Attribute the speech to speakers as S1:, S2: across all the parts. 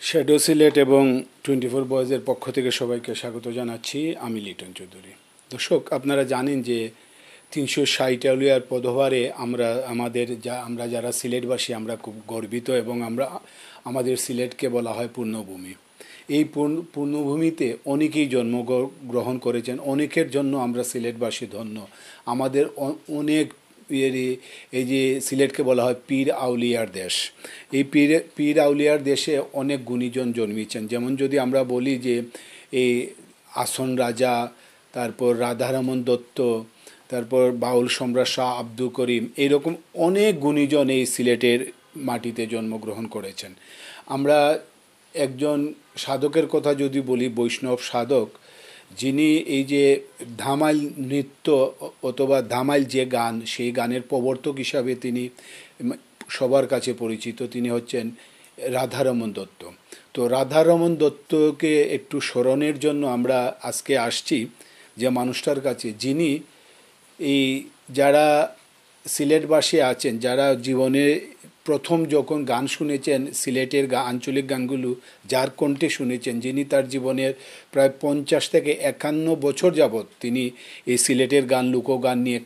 S1: Shadow Sylhet এবং 24 বয়েজের পক্ষ থেকে সবাইকে স্বাগত জানাচ্ছি। আমি লিটন চৌধুরী। দর্শক, আপনারা জানেন যে 360 আউলিয়ার পদভারে আমরা যারা সিলেটবাসী আমরা খুব গর্বিত এবং আমাদের সিলেটকে বলা হয় পূর্ণভূমি। এই পূর্ণভূমিতে অনেকেই জন্মগ্রহণ করেছেন, অনেকের জন্য আমরা সিলেটবাসী ধন্য। আমাদের অনেক এই যে সিলেটকে বলা হয় পীর আউলিয়ার দেশ। এই পীর আউলিয়ার দেশে অনেক গুণীজন জন্মেছেন। যেমন যদি আমরা বলি যে এই আসন রাজা, তারপর রাধারমণ দত্ত, তারপর বাউল সম্রাট শাহ আব্দুল করিম, এইরকম অনেক গুণীজন এই সিলেটের মাটিতে জন্মগ্রহণ করেছেন। আমরা একজন সাধকের কথা যদি বলি, বৈষ্ণব সাধক, যিনি এই যে ধামাইল নৃত্য অথবা ধামাইল যে গান, সেই গানের প্রবর্তক হিসাবে তিনি সবার কাছে পরিচিত। তিনি হচ্ছেন রাধারমণ দত্ত। তো রাধারমণ দত্তকে একটু স্মরণের জন্য আমরা আজকে আসছি যে মানুষটার কাছে, যিনি এই যারা সিলেটবাসী আছেন, যারা জীবনে প্রথম যখন গান শুনেছেন, সিলেটের আঞ্চলিক গানগুলো যার কণ্ঠে শুনেছেন, যিনি তার জীবনের প্রায় 50 থেকে 51 বছর যাবৎ তিনি এই সিলেটের গান, লোকগান নিয়ে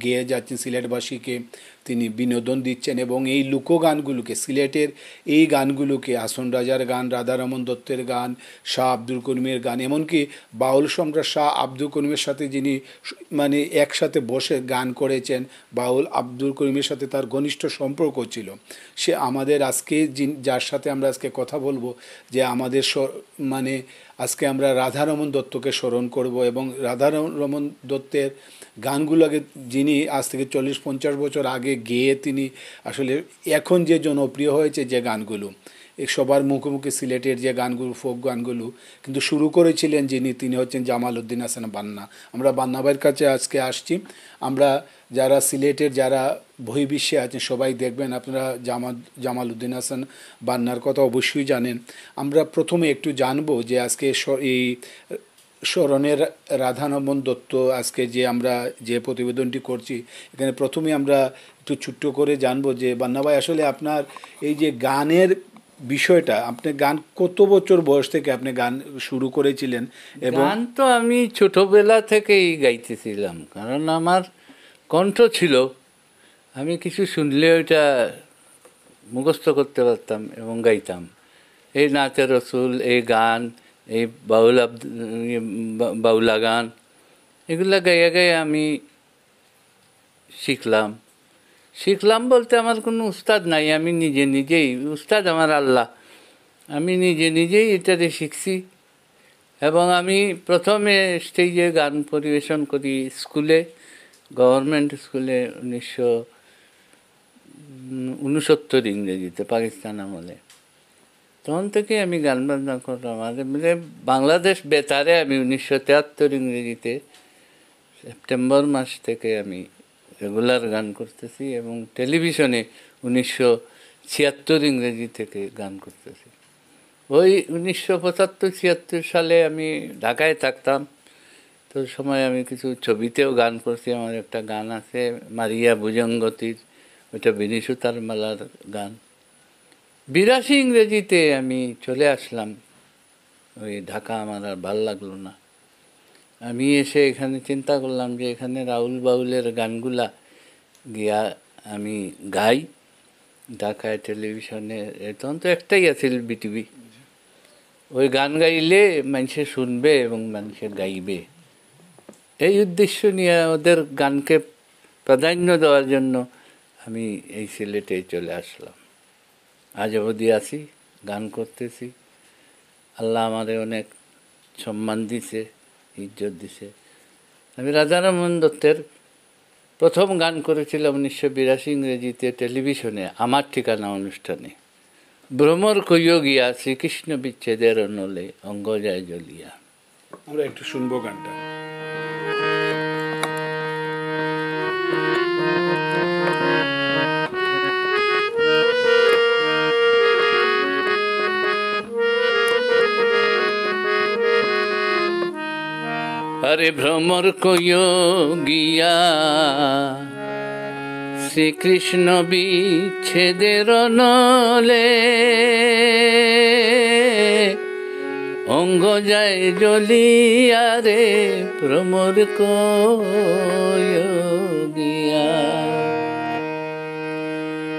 S1: গেয়ে যাচ্ছেন, সিলেটবাসীকে তিনি বিনোদন দিচ্ছেন। এবং এই লোকগানগুলোকে, সিলেটের এই গানগুলোকে, আসন রাজার গান, রাধারমণ দত্তের গান, শাহ আব্দুল করিমের গান, এমনকি বাউল সম্রাট শাহ আব্দুল করিমের সাথে যিনি একসাথে বসে গান করেছেন, বাউল আব্দুল করিমের সাথে তার ঘনিষ্ঠ সম্পর্ক ছিল। সে আমাদের আজকে যার সাথে আমরা আজকে কথা বলবো, যে আমাদের আজকে আমরা রাধারমণ দত্তকে স্মরণ করব। এবং রাধারমণ দত্তের গানগুলোকে যিনি আজ থেকে 40-50 বছর আগে গেয়ে তিনি আসলে এখন যে জনপ্রিয় হয়েছে যে গানগুলো, সবার মুখে মুখে সিলেটের যে গানগুলো, ফোক গানগুলো কিন্তু শুরু করেছিলেন যিনি, তিনি হচ্ছেন জামাল উদ্দিন হাসান বান্না। আমরা বান্না ভাইয়ের কাছে আজকে আসছি। আমরা যারা সিলেটের যারা বহির্বিশ্বে আছেন সবাই দেখবেন, আপনারা জামাল উদ্দিন হাসান বান্নার কথা অবশ্যই জানেন। আমরা প্রথমে একটু জানবো যে আজকে এই স্মরণের রাধারমণ দত্ত আজকে যে আমরা যে প্রতিবেদনটি করছি, এখানে প্রথমে আমরা একটু ছোট্ট করে জানবো যে বান্না ভাই, আসলে আপনার এই যে গানের বিষয়টা, আপনি গান কত বছর বয়স থেকে আপনি গান শুরু করেছিলেন?
S2: এবং গান তো আমি ছোটবেলা থেকেই গাইতেছিলাম, কারণ আমার কণ্ঠ ছিল। আমি কিছু শুনলে ওইটা মুখস্থ করতে পারতাম এবং গাইতাম। এই নাচের রসুল, এই গান, এই বাউলা গান, এগুলো গাইয়া গাইয়া আমি শিখলাম বলতে আমার কোনো উস্তাদ নাই, আমি নিজেই উস্তাদ আমার আল্লাহ। আমি নিজেই এটাতে শিখছি। এবং আমি প্রথমে স্টেজে গান পরিবেশন করি স্কুলে, গভর্নমেন্ট স্কুলে 1969 ইংরেজিতে, পাকিস্তান আমলে। তখন থেকে আমি গান বাজনা করলাম। বাংলাদেশ বেতারে আমি 1973 ইংরেজিতে সেপ্টেম্বর মাস থেকে আমি রেগুলার গান করতেছি, এবং টেলিভিশনে 1976 ইংরেজি থেকে গান করতেছি। ওই 1975-76 সালে আমি ঢাকায় থাকতাম। তো সময় আমি কিছু ছবিতেও গান করছি। আমার একটা গান আছে মারিয়া ভুজঙ্গতির, ওইটা বিনিসুতার মালার গান। 82 ইংরেজিতে আমি চলে আসলাম। ওই ঢাকা আমার আর ভাল লাগলো না। আমি এসে এখানে চিন্তা করলাম যে এখানে রাউল বাউলের গানগুলা গিয়া আমি গাই ঢাকায় টেলিভিশনে। তখন তো একটাই আছিল, বিটিভি। ওই গান গাইলে মানুষে শুনবে এবং মানুষে গাইবে, এই উদ্দেশ্য নিয়ে ওদের গানকে প্রাধান্য দেওয়ার জন্য আমি এই সিলেটে চলে আসলাম। আজ অবধি আছি, গান করতেছি। আল্লাহ আমাদের অনেক সম্মান দিছে, ইজ্জত দিছে। আমি রাধারমণ দত্তের প্রথম গান করেছিলাম 1982 ইংরেজিতে টেলিভিশনে, আমার ঠিকানা অনুষ্ঠানে। ভ্রমর কইও গিয়া শ্রীকৃষ্ণ বিচ্ছেদের নলে অঙ্গ যায় জ্বলিয়া।
S1: আমরা একটু শুনবো গানটা।
S2: আরে ভ্রমর কইও গিয়া শ্রীকৃষ্ণ বিচ্ছেদের নলে অঙ্গ যায় জ্বলিয়া রে ভ্রমর কয়গিয়া।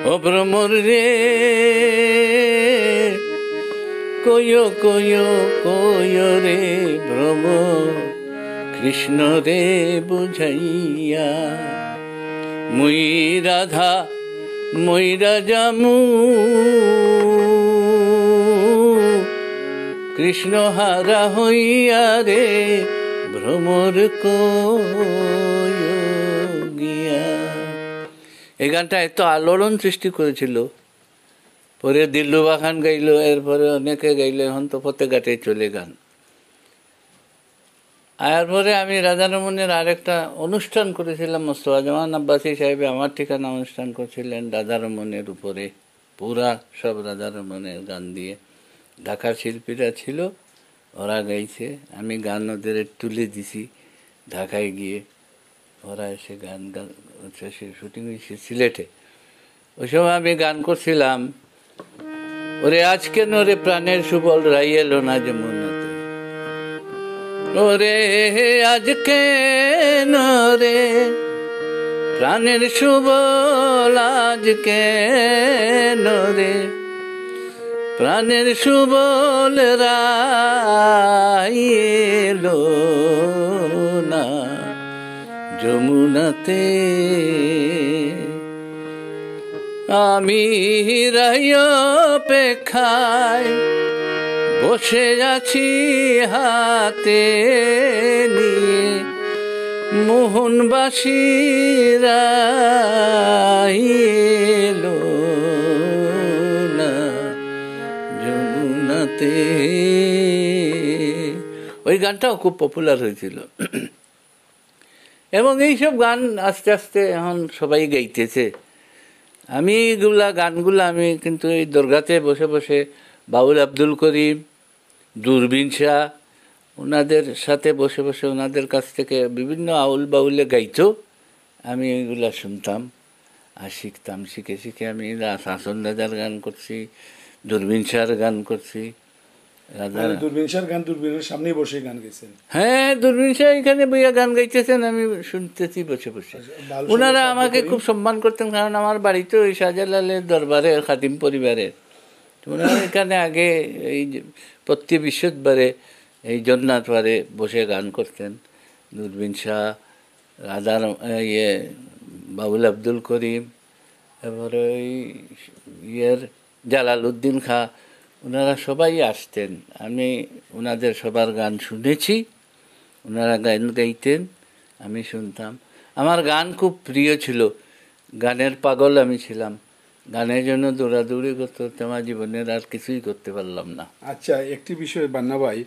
S2: ও ভ্রমর রে কয় কয় কয় রে ভ্রমর কৃষ্ণ রে বুঝাইয়া। মুই রাধা মইরা জামু কৃষ্ণ হারা হইয়া রে ভ্রমর কয়গিয়া। এই গানটা এত আলোড়ন সৃষ্টি করেছিল, পরে দিলরুবা খান গাইল, এরপরে অনেকে গাইল, এখন তো ফতেঘাটে চলে গান। এরপরে আমি রাধারমণের আরেকটা অনুষ্ঠান করেছিলাম, মোস্তফা জামান আব্বাসী সাহেবে আমার ঠিকানা অনুষ্ঠান করছিলেন রাধারমণের উপরে, পুরা সব রাধারমণের গান দিয়ে। ঢাকার শিল্পীরা ছিল, ওরা গাইছে, আমি গান ওদের তুলে দিছি ঢাকায় গিয়ে। ওরা এসে গান শুটিং হয়েছে সিলেটে। ওই সময় আমি গান করছিলাম, ওরে আজ কেন রে প্রাণের সুবল রাই এলো না যমুনাতে, ওরে আজ কেন রে প্রাণের সুবল, আজ কেন রে প্রাণের সুবল রাই এলো না যমুনাতে। আমি রাই অপেক্ষায় বসে আছি হাতে নিয়ে মোহনবাসীরা এলো না যমুনাতে। ওই গানটাও খুব পপুলার হয়েছিল এবং এইসব গান আস্তে আস্তে এখন সবাই গাইতেছে। আমি গানগুলা আমি কিন্তু এই দরগাতে বসে বসে বাউল আব্দুল করিম, দূরবীন শাহ, ওনাদের সাথে বসে বসে ওনাদের কাছ থেকে বিভিন্ন আউল বাউলে গাইতো, আমি এগুলা শুনতাম আর শিখতাম। শিখে শিখে আমি হাসন রাজার গান করছি, দূরবীন শাহর গান করছি।
S1: দূরবীন শাহর গান দূরবীনের সামনেই বসে গান গেছেন?
S2: হ্যাঁ, দূরবীন শাহ এখানে বইয়া গান গাইতেছেন, আমি শুনতেছি বসে বসে। ওনারা আমাকে খুব সম্মান করতেন, কারণ আমার বাড়িতে ওই শাহজালালের দরবারের খাদিম পরিবারের। ওনারা এখানে আগে এই প্রতি বৃহস্পতিবারে এই জন্নাতবারে বসে গান করতেন। দূরবীন শাহ, বাবুল আব্দুল করিম, এবারে ওই জালালউদ্দিন খাঁ, ওনারা সবাই আসতেন। আমি ওনাদের সবার গান শুনেছি, ওনারা গান গাইতেন, আমি শুনতাম। আমার গান খুব প্রিয় ছিল, গানের পাগল আমি ছিলাম। গানের জন্য দৌড়াদৌড়ি করতে করতে আমার জীবনের আর কিছুই করতে পারলাম না।
S1: আচ্ছা, একটি বিষয় বান্না ভাই,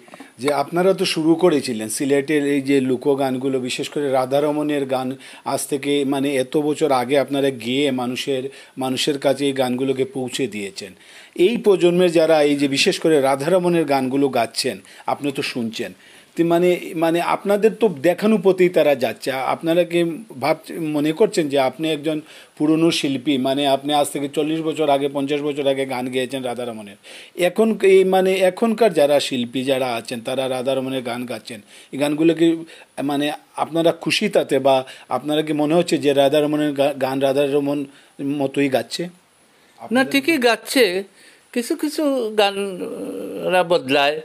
S1: যে আপনারা তো শুরু করেছিলেন সিলেটের এই যে লোকগানগুলো, বিশেষ করে রাধারমণের গান, আজ থেকে মানে এত বছর আগে আপনারা গিয়ে মানুষের কাছে এই গানগুলোকে পৌঁছে দিয়েছেন। এই প্রজন্মের যারা এই যে বিশেষ করে রাধারমণের গানগুলো গাচ্ছেন, আপনি তো শুনছেন, মানে আপনাদের তো দেখানুপতেই তারা যাচ্ছে। আপনারা কি মনে করছেন যে আপনি একজন পুরনো শিল্পী, মানে আপনি আজ থেকে 40 বছর আগে 50 বছর আগে গান গেয়েছেন রাধারমণের, এখন এই মানে এখনকার যারা শিল্পী যারা আছেন তারা রাধারমণের গান গাচ্ছেন, এই গানগুলো কি মানে আপনারা খুশি তাতে, বা আপনারা কি মনে হচ্ছে যে রাধারমণের গান রাধারমণ মতোই গাচ্ছে?
S2: না, ঠিকই গাচ্ছে, কিছু কিছু গানরা বদলায়,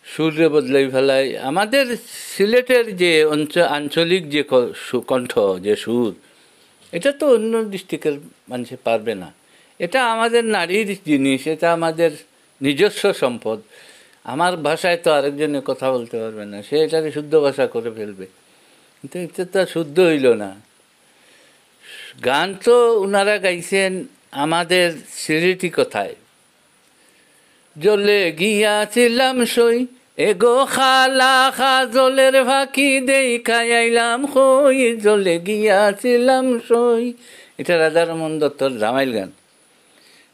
S2: সুরে বদলাই ফেলায়। আমাদের সিলেটের যে আঞ্চলিক যে কণ্ঠ, যে সুর, এটা তো অন্য ডিস্ট্রিক্টের মানুষ পারবে না। এটা আমাদের নারীর জিনিস, এটা আমাদের নিজস্ব সম্পদ। আমার ভাষায় তো আরেকজনে কথা বলতে পারবে না, সে এটাকে শুদ্ধ ভাষা করে ফেলবে, কিন্তু এটা তো শুদ্ধ হইল না। গান তো ওনারা গাইছেন আমাদের সিলেটি কথায়। জলে গিয়াছিলাম সই এগো খালা খা, জলের ফাঁকি দেখাই আইলাম হই, জলে গিয়াছিলাম সই। এটা রাধারমণ দত্তর জামাইল গান।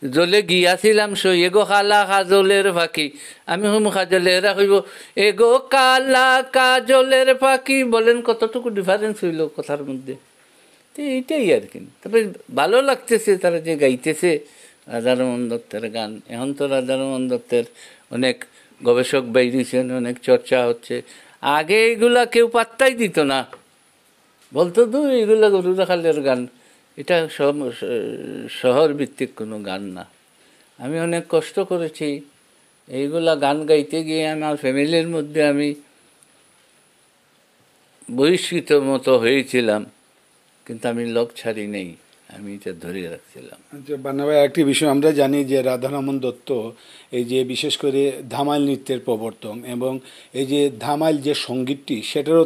S2: জলে গিয়াছিলাম সই এগো খালা খা, জলের ফাঁকি, আমি হইম খাজলে, এরা হইব এগো কালা কাজলের ফাঁকি। বলেন কতটুকু ডিফারেন্স হইল কথার মধ্যে। তো এইটাই আর কি। তবে ভালো লাগতেছে তারা যে গাইতেছে রাধারমণ দত্তের গান। এখন তো রাধারমণ দত্তের অনেক গবেষক বেরিয়েছেন, অনেক চর্চা হচ্ছে। আগে এগুলা কেউ পাত্তাই দিত না, বলতো তো এগুলা গরু রাখালের গান, এটা শহর ভিত্তিক কোনো গান না। আমি অনেক কষ্ট করেছি এইগুলা গান গাইতে গিয়ে। আমার ফ্যামিলির মধ্যে আমি বহিষ্কৃত মতো হয়েছিলাম, কিন্তু আমি লোক ছাড়ি নেই, আমি এটা ধরে রাখছিলাম।
S1: আচ্ছা বান্না ভাই, একটি বিষয় আমরা জানি যে রাধারমণ দত্ত এই যে বিশেষ করে ধামাইল নৃত্যের প্রবর্তন এবং এই যে ধামাইল যে সঙ্গীতটি, সেটারও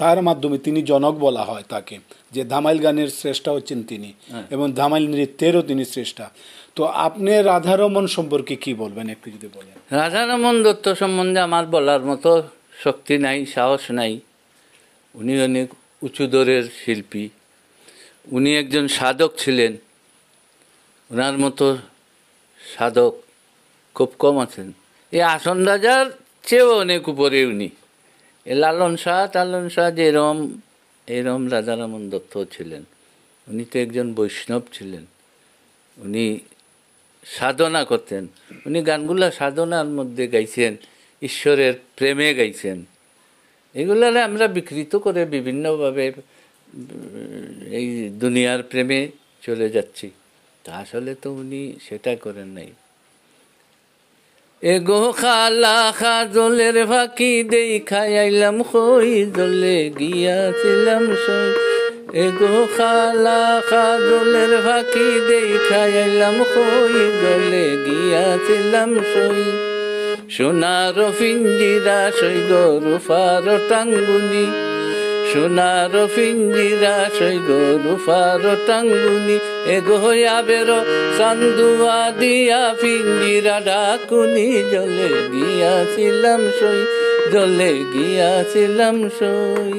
S1: তার মাধ্যমে তিনি জনক বলা হয় তাকে, যে ধামাইল গানের শ্রেষ্ঠা হচ্ছেন তিনি এবং ধামাইল নৃত্যেরও তিনি শ্রেষ্ঠা। তো আপনি রাধারমণ সম্পর্কে কি বলবেন, একটু যদি বলেন।
S2: রাধারমণ দত্ত সম্বন্ধে আমার বলার মতো শক্তি নাই, সাহস নাই। উনি অনেক উঁচু দরের শিল্পী, উনি একজন সাধক ছিলেন। ওনার মতো সাধক খুব কম আছেন। এই আসন রাজার চেয়েও অনেক উপরে উনি। এ লালন শাহ টালন শাহ যেরম, এরম রাধারমণ দত্ত ছিলেন। উনি তো একজন বৈষ্ণব ছিলেন, উনি সাধনা করতেন। উনি গানগুলা সাধনার মধ্যে গাইছেন, ঈশ্বরের প্রেমে গাইছেন। এগুলারে আমরা বিকৃত করে বিভিন্নভাবে এই দুনিয়ার প্রেমে চলে যাচ্ছি, তা আসলে তো উনি সেটা করেন নাই। এগো খালা জলের ফাঁকি দেখাই আইলাম কই, জলে গিয়াছিলাম সই। এগো খালা জলের ফাঁকি দেখাই আইলাম কই, জলে গিয়াছিলাম সই। সোনার পিঞ্জিরা সই গো রূপার টাঙ্গুনি, সোনার পিঞ্জিরা সই গো রূপার টাঙ্গুনি। এগো আবেরো চান্দুয়া দিয়া পিঞ্জিরা ডাকুনি, জলে গিয়াছিলাম সই, জলে গিয়াছিলাম সই।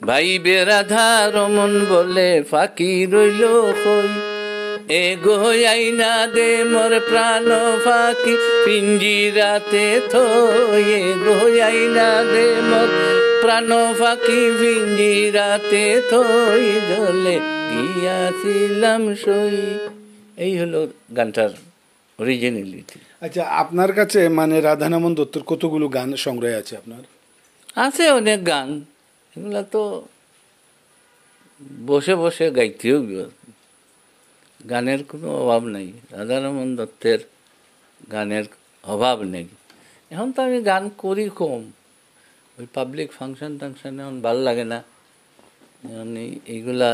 S2: ভাই বেরাধা রমন বলে ফাঁকি রইল কই, এগো আইনা দে মোর প্রাণ ফাঁকি পিঞ্জিরাতে থই। এগো আইনা দে মোর প্রাণ ফাঁকি পিঞ্জিরাতে থই, জলে গিয়াছিলাম সই। এই হলো গানটার অরিজিনালিটি।
S1: আচ্ছা, আপনার কাছে মানে রাধারমণ দত্তর কতগুলো গান সংগ্রহে আছে আপনার?
S2: আছে অনেক গান, এগুলা তো বসে বসে গাইতেও গানের কোনো অভাব নেই। রাধারমণ দত্তের গানের অভাব নেই। এখন তো আমি গান করি কম, ওই পাবলিক ফাংশন টাংশনে এখন ভাল লাগে না। এইগুলা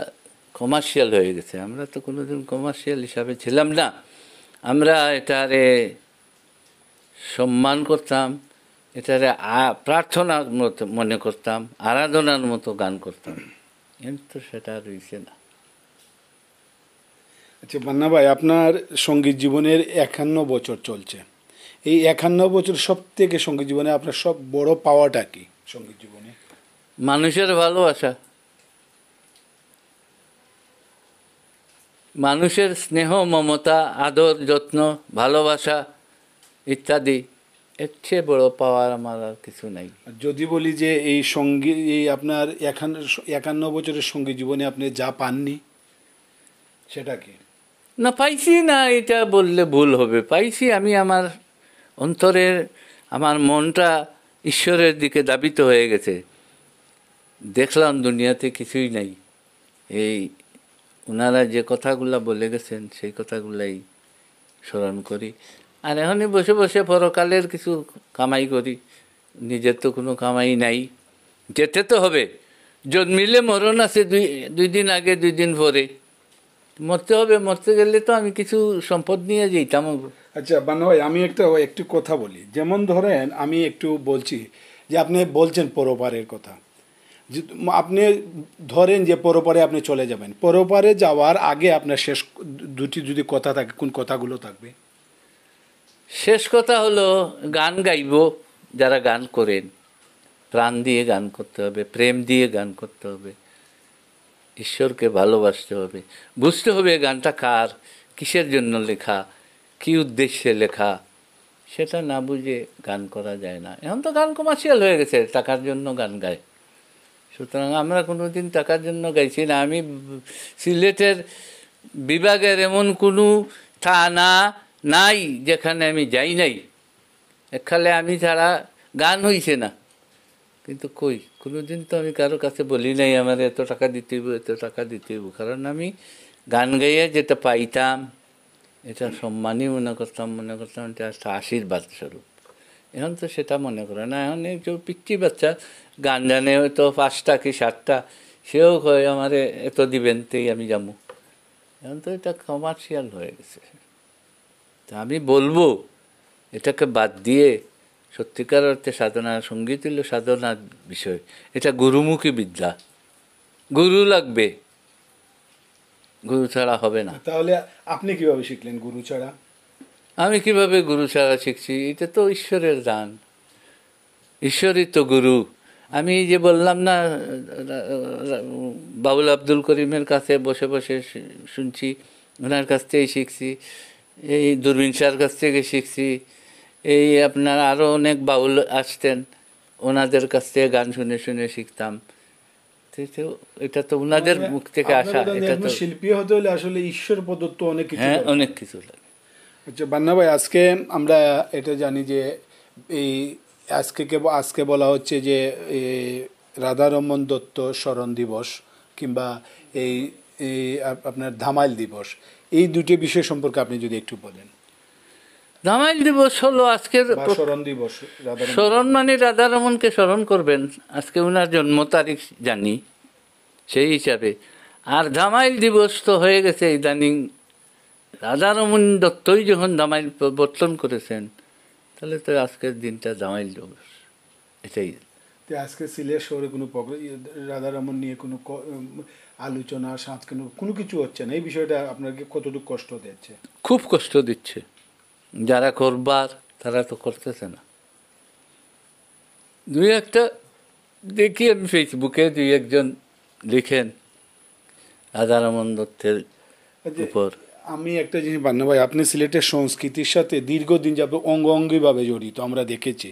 S2: কমার্শিয়াল হয়ে গেছে। আমরা তো কোনোদিন কমার্শিয়াল হিসাবে ছিলাম না। আমরা এটারে সম্মান করতাম, এটারে প্রার্থনার মতো মনে করতাম, আরাধনার মতো গান করতাম, কিন্তু সেটা রয়েছে না।
S1: আচ্ছা বান্না ভাই, আপনার সঙ্গীত জীবনের 51 বছর চলছে। এই 51 বছর সব থেকে সঙ্গীত জীবনে আপনার সব বড় পাওয়াটা কি সঙ্গীত জীবনে?
S2: মানুষের ভালোবাসা, মানুষের স্নেহ মমতা আদর যত্ন ভালোবাসা ইত্যাদি, এর চেয়ে বড় পাওয়ার আমার আর কিছু নাই।
S1: যদি বলি যে এই সঙ্গীত, এই আপনার 51 বছরের সঙ্গীত জীবনে আপনি যা পাননি সেটা কি?
S2: না পাইছি না, এটা বললে ভুল হবে। পাইছি, আমি আমার অন্তরের, আমার মনটা ঈশ্বরের দিকে ধাবিত হয়ে গেছে। দেখলাম দুনিয়াতে কিছুই নাই। এই ওনারা যে কথাগুলা বলে গেছেন সেই কথাগুলাই স্মরণ করি। আর এখনই বসে বসে পরকালের কিছু কামাই করি। নিজের তো কোনো কামাই নাই, যেতে তো হবে। জন্মিলে মরণ আছে দুই দিন আগে, 2 দিন পরে মরতে হবে। মরতে গেলে তো আমি কিছু সম্পদ নিয়ে যেতাম।
S1: আচ্ছা বান্না ভাই, আমি একটু কথা বলি। যেমন ধরেন, আমি একটু বলছি যে আপনি বলছেন পরপারের কথা। আপনি ধরেন যে পরপারে আপনি চলে যাবেন, পরপারে যাওয়ার আগে আপনার শেষ দুটি যদি কথা থাকে, কোন কথাগুলো থাকবে?
S2: শেষ কথা হলো গান গাইব। যারা গান করেন, প্রাণ দিয়ে গান করতে হবে, প্রেম দিয়ে গান করতে হবে, ঈশ্বরকে ভালোবাসতে হবে, বুঝতে হবে গানটা কার, কিসের জন্য লেখা, কি উদ্দেশ্যে লেখা। সেটা না বুঝে গান করা যায় না। এখন তো গান কমার্শিয়াল হয়ে গেছে, টাকার জন্য গান গায় সুতরাং আমরা কোনোদিন টাকার জন্য গাইছি না। আমি সিলেটের বিভাগের এমন কোনো থানা নাই যেখানে আমি যাই নাই, একখালে আমি ছাড়া গান হইছে না। কিন্তু কই কোনোদিন তো আমি কারো কাছে বলি নাই আমার এত টাকা দিতে হইব, এত টাকা দিতে হইব। কারণ আমি গান গাইয়ে যেটা পাইতাম এটা সম্মানই মনে করতাম এটা একটা আশীর্বাদ স্বরূপ। এখন তো সেটা মনে করে না। এখন একটু পিচ্ছি বাচ্চা গান জানে হয়তো 5টা কি 7টা, সেও কয় আমারে এত দিবেন তেই আমি যাবো। এখন তো এটা কমার্শিয়াল হয়ে গেছে। তা আমি বলবো এটাকে বাদ দিয়ে সত্যিকার অর্থে সাধনা, সঙ্গীত হইল সাধনার বিষয়, এটা গুরুমুখী বিদ্যা, গুরু লাগবে, গুরু ছাড়া হবে না।
S1: তাহলে আপনি কিভাবে শিখলেন গুরু ছাড়া?
S2: আমি কিভাবে গুরু ছাড়া শিখছি? এটা তো ঈশ্বরের দান, ঈশ্বরই তো গুরু। আমি যে বললাম না বাউল আব্দুল করিমের কাছে বসে বসে শুনছি, ওনার কাছ থেকেই শিখছি, এই দূরবীন শাহর কাছ থেকে শিখছি, এই আপনার আরও অনেক বাউল আসতেন ওনাদের কাছ থেকে গান শুনে শুনে শিখতাম। এটা তো ওনাদের মুখ থেকে আসা। এটা তো
S1: শিল্পী হতে হলে আসলে ঈশ্বর প্রদত্ত অনেক কিছু।
S2: হ্যাঁ, অনেক কিছু লাগে।
S1: আচ্ছা বান্না ভাই, আজকে আমরা এটা জানি যে এই আজকে বলা হচ্ছে যে রাধারমন দত্ত স্মরণ দিবস কিংবা এই এই আপনার ধামাইল দিবস, এই দুটি বিষয় সম্পর্কে আপনি যদি একটু বলেন।
S2: ধামাইল দিবস হলো আজকের
S1: স্মরণ দিবস,
S2: স্মরণ মানে রাধারমনকে স্মরণ করবেন, আজকে ওনার জন্ম তারিখ জানি সেই হিসাবে। আর ধামাইল দিবস তো হয়ে গেছে ইদানিং, রাধারমন দত্তই যখন ধামাইল প্রবর্তন করেছেন তাহলে তো আজকের দিনটা ধামাইল দিবস। এটাই
S1: আজকে সিলেট শহরে কোনো রাধারমন নিয়ে কোনো আলোচনা কোনো কিছু হচ্ছে না। এই বিষয়টা আপনাকে কতটুকু কষ্ট দিচ্ছে?
S2: খুব কষ্ট দিচ্ছে। যারা করবার তারা তো করতেছে না। দুই একটা দেখি আমি ফেসবুকে 2-1 জন লিখেন রাধারমন দত্তের উপর।
S1: আমি একটা জিনিস বান্না ভাই, আপনি সিলেটের সংস্কৃতির সাথে দীর্ঘদিন যাবে অঙ্গাঙ্গিভাবে জড়িত, আমরা দেখেছি।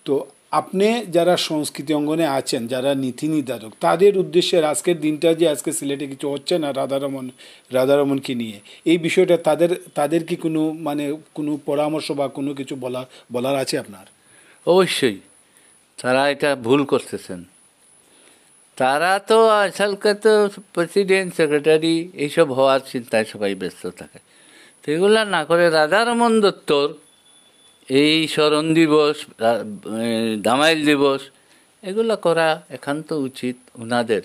S1: তো আপনি যারা সংস্কৃতি অঙ্গনে আছেন, যারা নীতি নির্ধারক, তাদের উদ্দেশ্যে আজকের দিনটা যে আজকে সিলেটে কিছু হচ্ছে না রাধারমনকে নিয়ে, এই বিষয়টা তাদের কি কোনো কোনো পরামর্শ বা কোনো কিছু বলার আছে আপনার?
S2: অবশ্যই তারা এটা ভুল করতেছেন। তারা তো আজকালকার তো প্রেসিডেন্ট, সেক্রেটারি এইসব হওয়ার চিন্তায় সবাই ব্যস্ত থাকে। তো এগুলা না করে রাধারমন দত্তর এই স্মরণ দিবস, ধামাইল দিবস এগুলো করা একান্ত উচিত ওনাদের।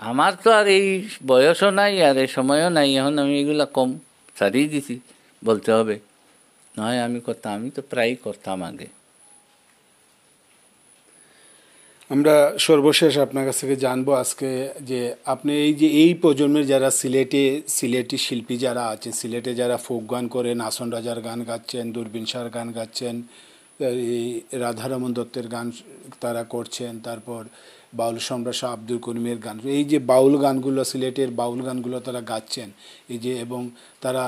S2: আমার তো আর এই বয়সও নাই আর এই সময়ও নাই, এখন আমি এগুলা কম ছাড়িয়ে দিছি বলতে হবে। নয় আমি করতাম, আমি তো প্রায়ই করতাম আগে।
S1: আমরা সর্বশেষ আপনার কাছ থেকে জানবো আজকে যে আপনি এই প্রজন্মের যারা সিলেটি শিল্পী যারা আছে, সিলেটে যারা ফোক গান করে, নাসন রাজার গান গাচ্ছেন, দূরবীন শাহর গান গাচ্ছেন, এই রাধারমন দত্তের গান তারা করছেন, তারপর বাউল সম্রাট শাহ আব্দুল করিমের গান, এই যে বাউল গানগুলো, সিলেটের বাউল গানগুলো তারা গাচ্ছেন, এই যে এবং তারা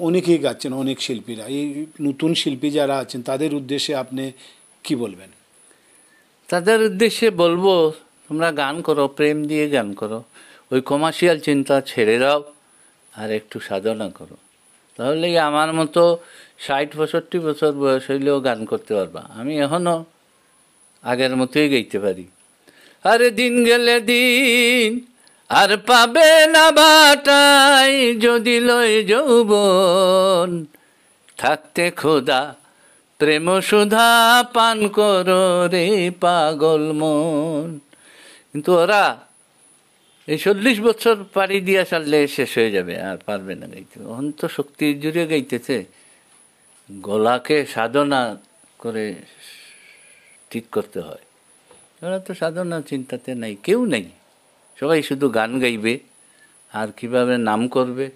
S1: অনেকেই গাচ্ছেন, অনেক শিল্পীরা। এই নতুন শিল্পী যারা আছেন তাদের উদ্দেশ্যে আপনি কি বলবেন?
S2: তাদের উদ্দেশ্যে বলবো, তোমরা গান করো, প্রেম দিয়ে গান করো, ওই কমার্শিয়াল চিন্তা ছেড়ে দাও আর একটু সাধনা করো। তাহলেই আমার মতো 60-65 বছর বয়স হইলেও গান করতে পারবা। আমি এখনও আগের মতোই গাইতে পারি। আরে দিন গেলে দিন আর পাবে না বাটাই, যদি লয় যৌবন থাকতে খোদা প্রেম সুধা পান করো রে পাগল মন। কিন্তু ওরা এই 40 বছর পাড়ি দিয়া সারলে শেষ হয়ে যাবে, আর পারবে না গাইতে। ওখান তো শক্তি জুড়ে গাইতেছে, গলাকে সাধনা করে ঠিক করতে হয়। ওরা তো সাধনা চিন্তাতে নাই, কেউ নেই, সবাই শুধু গান গাইবে আর কিভাবে নাম করবে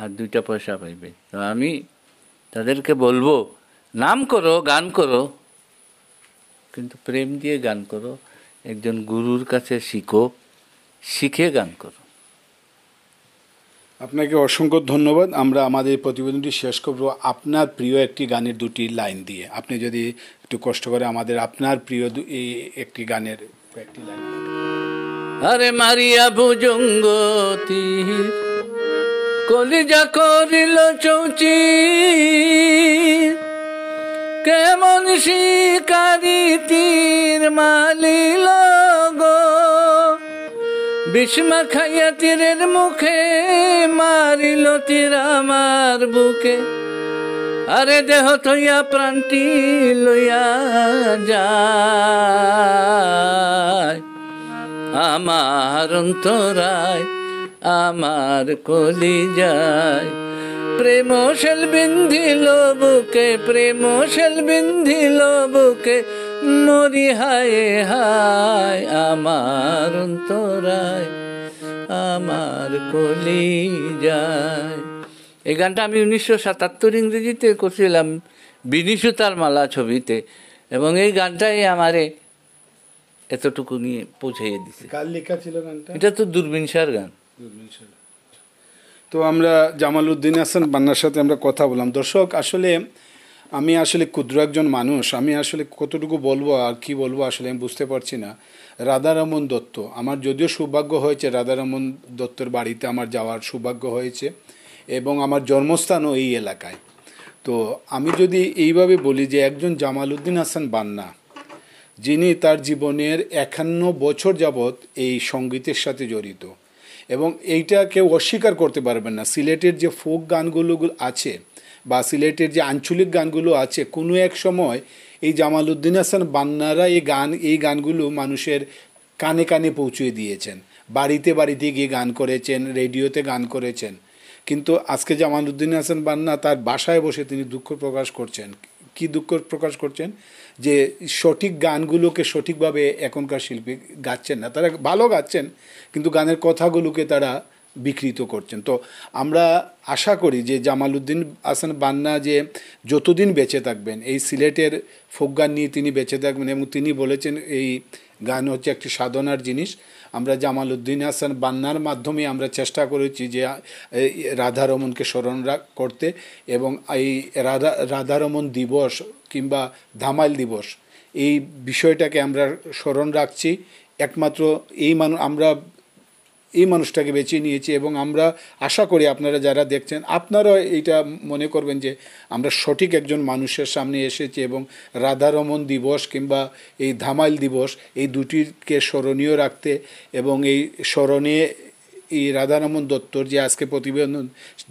S2: আর 2টা পয়সা পাইবে। তো আমি তাদেরকে বলবো, নাম করো, গান করো, কিন্তু প্রেম দিয়ে গান করো, একজন গুরুর কাছে শিখো, শিখে গান করো।
S1: আপনাকে অসংখ্য ধন্যবাদ। আমরা আমাদের প্রতিবেদনটি শেষ করব আপনার প্রিয় একটি গানের 2টি লাইন দিয়ে। আপনি যদি একটু কষ্ট করে আমাদের আপনার প্রিয় একটি গানের কয়েকটি লাইন।
S2: আরে মারিয়া ভুজঙ্গ তীর কলিজা করিল চৌচির, কেমন শিকারি তীর মালিল গো, বিস্মা খাইয়া তীরের মুখে মারিল তীর আমার বুকে। আরে দেহ থইয়া প্রাণটি লইয়া যায়, আমার অন্তরায় আমার কলিজায়। প্রেম শেল বিন্ধিল বুকে, প্রেম শেল বিন্ধিল বুকে, মরি হায় হায় আমার অন্তরায় আমার কলিজায়। এই গানটা আমি 1977 ইংরেজিতে করছিলাম বিনি সুতার মালা ছবিতে, এবং এই গানটাই আমারে এতটুকু নিয়ে পৌঁছাইয়ে দিছে।
S1: কার লেখা ছিল গানটা?
S2: এটা তো দূরবীন শাহর গান।
S1: তো আমরা জামাল উদ্দিন হাসান বান্নার সাথে আমরা কথা বললাম। দর্শক, আসলে আমি আসলে ক্ষুদ্র একজন মানুষ, আমি আসলে কতটুকু বলবো আর কি বলবো আসলে আমি বুঝতে পারছি না। রাধারমন দত্ত, আমার যদিও সৌভাগ্য হয়েছে রাধারমন দত্তর বাড়িতে আমার যাওয়ার সৌভাগ্য হয়েছে, এবং আমার জন্মস্থানও এই এলাকায়। তো আমি যদি এইভাবে বলি যে একজন জামাল উদ্দিন হাসান বান্না, যিনি তার জীবনের 51 বছর যাবৎ এই সঙ্গীতের সাথে জড়িত, এবং এইটা কেউ অস্বীকার করতে পারবেন না। সিলেটের যে ফোক গানগুলো আছে বা সিলেটের যে আঞ্চলিক গানগুলো আছে, কোনো এক সময় এই জামাল উদ্দিন হাসান বান্নারা এই গানগুলো মানুষের কানে কানে পৌঁছে দিয়েছেন, বাড়িতে বাড়িতে গিয়ে গান করেছেন, রেডিওতে গান করেছেন। কিন্তু আজকে জামাল উদ্দিন হাসান বান্না তার বাসায় বসে তিনি দুঃখ প্রকাশ করছেন। কি দুঃখ প্রকাশ করছেন? যে সঠিক গানগুলোকে সঠিকভাবে এখনকার শিল্পী গাচ্ছেন না। তারা ভালো গাচ্ছেন, কিন্তু গানের কথাগুলোকে তারা বিকৃত করছেন। তো আমরা আশা করি যে জামাল উদ্দিন হাসান বান্না যে যতদিন বেঁচে থাকবেন, এই সিলেটের ফোক গান নিয়ে তিনি বেঁচে থাকবেন, এবং তিনি বলেছেন এই গান হচ্ছে একটি সাধনার জিনিস। আমরা জামাল উদ্দিন হাসান বান্নার মাধ্যমে আমরা চেষ্টা করেছি যে রাধারমনকে স্মরণ করতে, এবং এই রাধারমন দিবস কিংবা ধামাইল দিবস এই বিষয়টাকে আমরা স্মরণ রাখছি। একমাত্র আমরা এই মানুষটাকে বেছে নিয়েছি, এবং আমরা আশা করি আপনারা যারা দেখছেন আপনারাও এইটা মনে করবেন যে আমরা সঠিক একজন মানুষের সামনে এসেছি, এবং রাধারমন দিবস কিংবা এই ধামাইল দিবস এই দুটিকে স্মরণীয় রাখতে, এবং এই স্মরণে এই রাধারমন দত্তর যে আজকে প্রতিবেদন,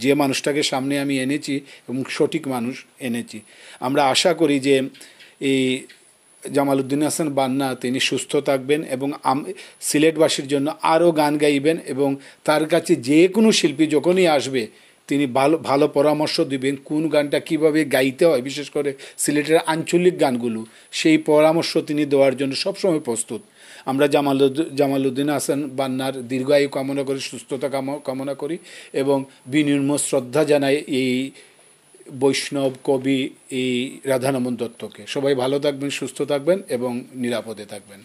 S1: যে মানুষটাকে সামনে আমি এনেছি এবং সঠিক মানুষ এনেছি। আমরা আশা করি যে এই জামাল উদ্দিন হাসান বান্না তিনি সুস্থ থাকবেন, এবং সিলেটবাসীর জন্য আরও গান গাইবেন, এবং তার কাছে যে কোনো শিল্পী যখনই আসবে তিনি ভালো পরামর্শ দিবেন কোন গানটা কিভাবে গাইতে হয়, বিশেষ করে সিলেটের আঞ্চলিক গানগুলো, সেই পরামর্শ তিনি দেওয়ার জন্য সবসময় প্রস্তুত। আমরা জামাল উদ্দিন হাসান বান্নার দীর্ঘায়ু কামনা করি, সুস্থতা কামনা করি, এবং বিনম্র শ্রদ্ধা জানাই এই বৈষ্ণব কবি এই রাধারমন দত্তকে। সবাই ভালো থাকবেন, সুস্থ থাকবেন এবং নিরাপদে থাকবেন।